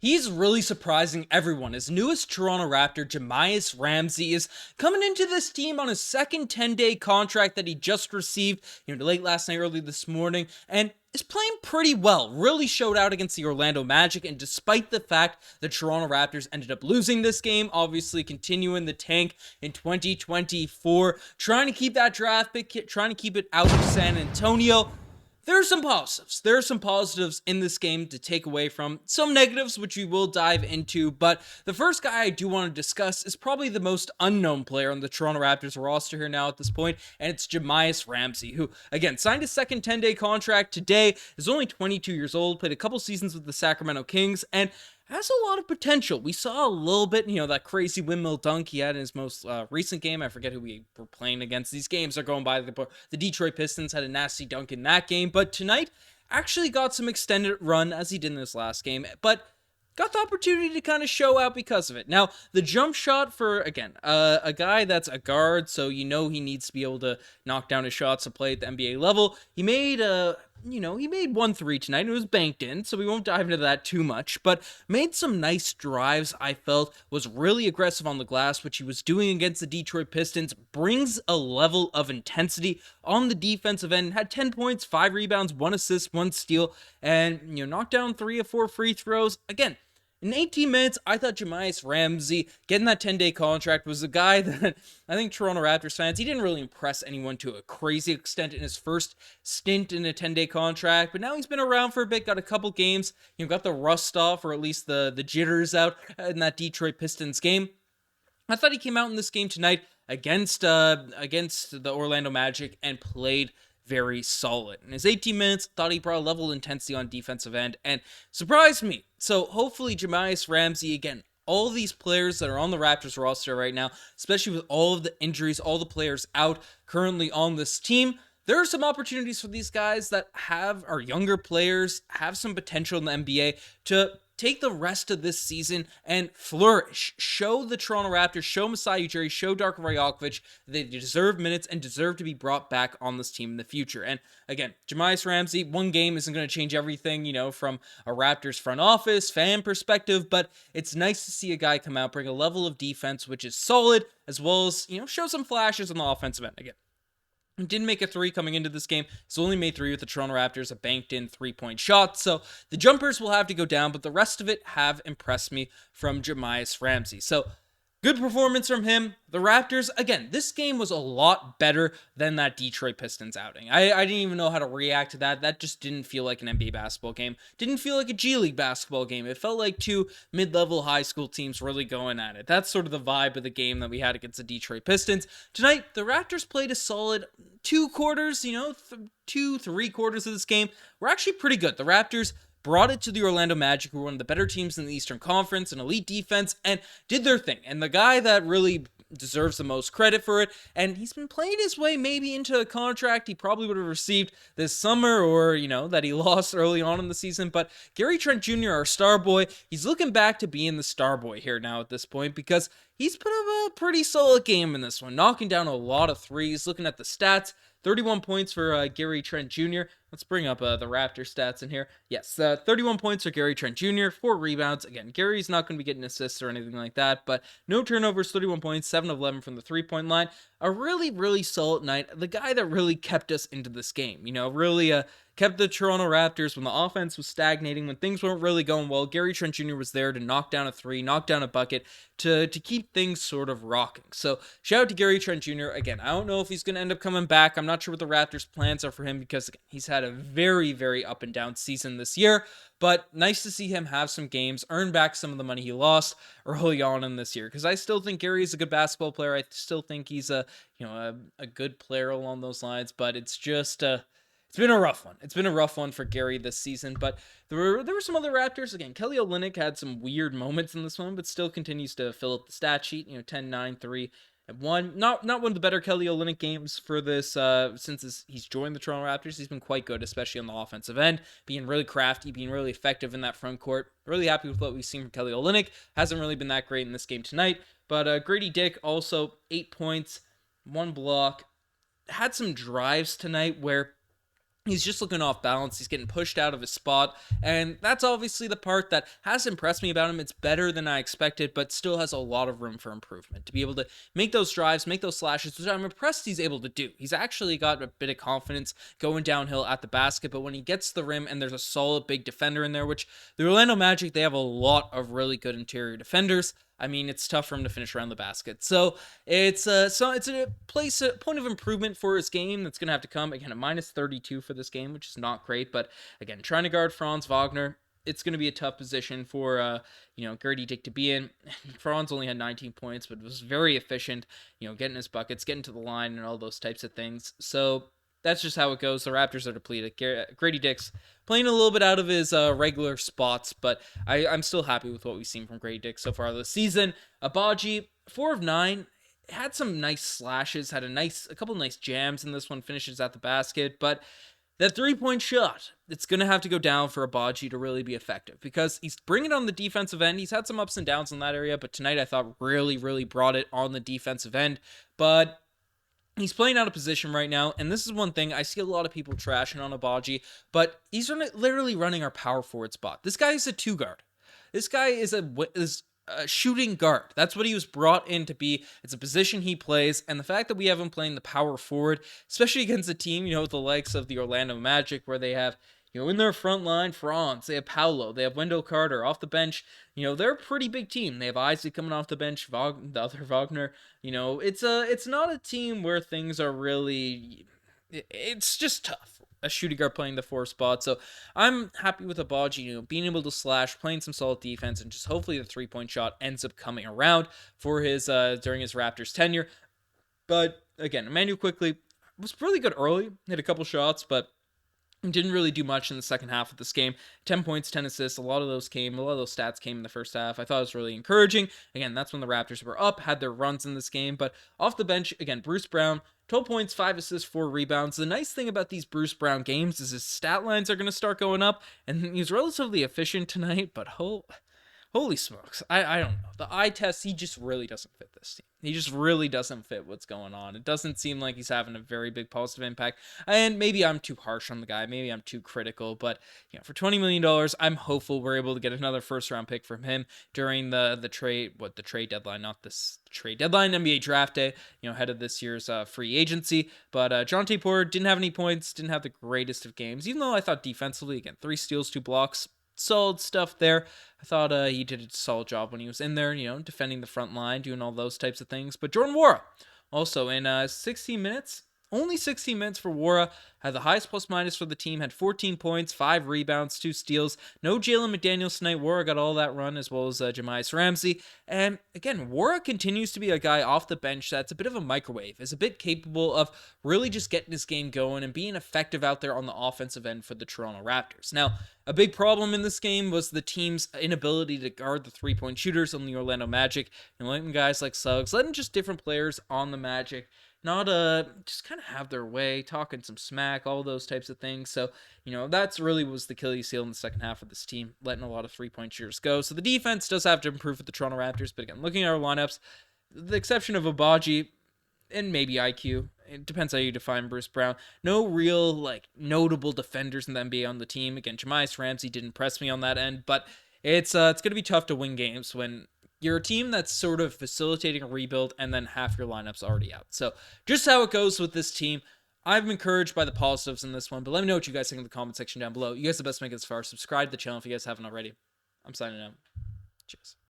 He's really surprising everyone. His newest Toronto Raptor, Jahmi'us Ramsey, is coming into this team on his second 10-day contract that he just received, late last night, early this morning, and is playing pretty well. Really showed out against the Orlando Magic, and despite the fact the Toronto Raptors ended up losing this game, obviously continuing the tank in 2024, trying to keep that draft pick, trying to keep it out of San Antonio. There are some positives. There are some positives in this game to take away from some negatives, which we will dive into. But the first guy I do want to discuss is probably the most unknown player on the Toronto Raptors roster here now at this point, and it's Jahmi'us Ramsey, who, again, signed his second 10-day contract today, is only 22 years old, played a couple seasons with the Sacramento Kings, and has a lot of potential. We saw a little bit, that crazy windmill dunk he had in his most recent game. I forget who we were playing against. These games are going by. The Detroit Pistons had a nasty dunk in that game. But tonight, actually got some extended run as he did in this last game. But got the opportunity to kind of show out because of it. Now, the jump shot for, again, a guy that's a guard, so he needs to be able to knock down his shots to play at the NBA level. He made he made 1 3 tonight, and it was banked in, so we won't dive into that too much, but made some nice drives, I felt, was really aggressive on the glass, which he was doing against the Detroit Pistons, brings a level of intensity on the defensive end, had 10 points, 5 rebounds, 1 assist, 1 steal, and, knocked down 3 of 4 free throws. Again, in 18 minutes, I thought Jahmi'us Ramsey, getting that 10-day contract, was a guy that I think Toronto Raptors fans, he didn't really impress anyone to a crazy extent in his first stint in a 10-day contract, but now he's been around for a bit, got a couple games, got the rust off, or at least the jitters out in that Detroit Pistons game. I thought he came out in this game tonight against the Orlando Magic and played very solid. In his 18 minutes, thought he brought a level of intensity on defensive end and surprised me. So hopefully Jahmi'us Ramsey, again, all these players that are on the Raptors roster right now, especially with all of the injuries, all the players out currently on this team, there are some opportunities for these guys that are younger players, have some potential in the NBA to take the rest of this season and flourish. Show the Toronto Raptors, show Masai Ujiri, show Darko Rajakovic they deserve minutes and deserve to be brought back on this team in the future. And again, Jahmi'us Ramsey, one game isn't going to change everything, from a Raptors front office, fan perspective, but it's nice to see a guy come out, bring a level of defense which is solid, as well as, show some flashes on the offensive end. Again, didn't make a 3 coming into this game. He's only made 3 with the Toronto Raptors, a banked-in 3-point shot. So the jumpers will have to go down, but the rest of it have impressed me from Jahmi'us Ramsey. So good performance from him. The Raptors, again, this game was a lot better than that Detroit Pistons outing. I didn't even know how to react to that. That just didn't feel like an NBA basketball game. Didn't feel like a G League basketball game. It felt like 2 mid-level high school teams really going at it. That's sort of the vibe of the game that we had against the Detroit Pistons. Tonight, the Raptors played a solid 2 quarters, 2-3 quarters of this game were actually pretty good. The Raptors brought it to the Orlando Magic, who were one of the better teams in the Eastern Conference, an elite defense, and did their thing. And the guy that really deserves the most credit for it, and he's been playing his way maybe into a contract he probably would have received this summer, or, that he lost early on in the season, but Gary Trent Jr., our star boy, he's looking back to being the star boy here now at this point, because he's put up a pretty solid game in this one, knocking down a lot of threes. Looking at the stats, 31 points for Gary Trent Jr. Let's bring up the Raptor stats in here. Yes, 31 points for Gary Trent Jr., 4 rebounds. Again, Gary's not going to be getting assists or anything like that, but no turnovers, 31 points, 7 of 11 from the 3-point line. A really, really solid night. The guy that really kept us into this game, really kept the Toronto Raptors when the offense was stagnating, when things weren't really going well. Gary Trent Jr. was there to knock down a 3, knock down a bucket, to keep things sort of rocking. So shout out to Gary Trent Jr. Again, I don't know if he's going to end up coming back. I'm not sure what the Raptors' plans are for him, because again, he's had a very, very up and down season this year. But nice to see him have some games, earn back some of the money he lost early on in this year. Because I still think Gary is a good basketball player. I still think he's a good player along those lines. But it's just it's been a rough one. It's been a rough one for Gary this season. But there were some other Raptors. Again, Kelly Olynyk had some weird moments in this one, but still continues to fill up the stat sheet. 10, 9, 3. And not one of the better Kelly Olynyk games for this, since he's joined the Toronto Raptors. He's been quite good, especially on the offensive end, being really crafty, being really effective in that front court. Really happy with what we've seen from Kelly Olynyk. Hasn't really been that great in this game tonight. But Grady Dick also 8 points, 1 block. Had some drives tonight where He's just looking off balance. He's getting pushed out of his spot. And that's obviously the part that has impressed me about him. It's better than I expected, but still has a lot of room for improvement. To be able to make those drives, make those slashes, which I'm impressed he's able to do. He's actually got a bit of confidence going downhill at the basket, but when he gets to the rim and there's a solid big defender in there, which the Orlando Magic, they have a lot of really good interior defenders. I mean, it's tough for him to finish around the basket. So it's a point of improvement for his game that's gonna have to come again at minus 32 for this game, which is not great. But again, trying to guard Franz Wagner, it's gonna be a tough position for Grady Dick to be in. Franz only had 19 points, but was very efficient. Getting his buckets, getting to the line, and all those types of things. So that's just how it goes. The Raptors are depleted. Grady Dick's playing a little bit out of his regular spots, but I'm still happy with what we've seen from Grady Dick so far this season. Abaji, 4 of 9, had some nice slashes, had a couple nice jams in this one, finishes at the basket, but that three-point shot, it's going to have to go down for Abaji to really be effective because he's bringing it on the defensive end. He's had some ups and downs in that area, but tonight I thought really brought it on the defensive end, but he's playing out of position right now, and this is one thing I see a lot of people trashing on Abaji, but he's literally running our power forward spot. This guy is a 2 guard. This guy is a shooting guard. That's what he was brought in to be. It's a position he plays, and the fact that we have him playing the power forward, especially against a team, with the likes of the Orlando Magic, where they have in their front line, Franz, they have Paolo, they have Wendell Carter off the bench. They're a pretty big team. They have Isaac coming off the bench, the other Wagner. It's not a team where things are really. It's just tough. A shooting guard playing the 4 spot. So I'm happy with Abaji, being able to slash, playing some solid defense, and just hopefully the 3-point shot ends up coming around for his during his Raptors tenure. But again, Emmanuel Quickley was really good early, hit a couple shots, but didn't really do much in the second half of this game. 10 points, 10 assists. A lot of those stats came in the first half. I thought it was really encouraging. Again, that's when the Raptors were up, had their runs in this game. But off the bench, again, Bruce Brown, 12 points, 5 assists, 4 rebounds. The nice thing about these Bruce Brown games is his stat lines are going to start going up. And he's relatively efficient tonight, but holy smokes. I don't know. The eye test, he just really doesn't fit this team. He just really doesn't fit what's going on. It doesn't seem like he's having a very big positive impact. And maybe I'm too harsh on the guy. Maybe I'm too critical. But for $20 million, I'm hopeful we're able to get another first-round pick from him during the trade deadline, not this trade deadline, NBA draft day, ahead of this year's free agency. But Jonte Porter didn't have any points, didn't have the greatest of games, even though I thought defensively, again, 3 steals, 2 blocks, solid stuff there. I thought he did a solid job when he was in there, defending the front line, doing all those types of things. But Jordan Nwora, also in 16 minutes, only 16 minutes for Nwora, had the highest plus-minus for the team, had 14 points, 5 rebounds, 2 steals. No Jalen McDaniels tonight. Nwora got all that run, as well as Jahmi'us Ramsey. And again, Nwora continues to be a guy off the bench that's a bit of a microwave, is a bit capable of really just getting his game going and being effective out there on the offensive end for the Toronto Raptors. Now, a big problem in this game was the team's inability to guard the 3-point shooters on the Orlando Magic, and letting guys like Suggs, letting just different players on the Magic not just kind of have their way, talking some smack, all those types of things. So, that's really was the Achilles heel in the second half of this team, letting a lot of 3-point shooters go. So the defense does have to improve with the Toronto Raptors, but again, looking at our lineups, the exception of Abaji and maybe IQ, it depends how you define Bruce Brown, no real, notable defenders in the NBA on the team. Again, Jahmi'us Ramsey didn't impress me on that end, but it's going to be tough to win games when you're a team that's sort of facilitating a rebuild and then half your lineup's already out. So just how it goes with this team. I'm encouraged by the positives in this one, but let me know what you guys think in the comment section down below. You guys are the best to make it this far. Subscribe to the channel if you guys haven't already. I'm signing out. Cheers.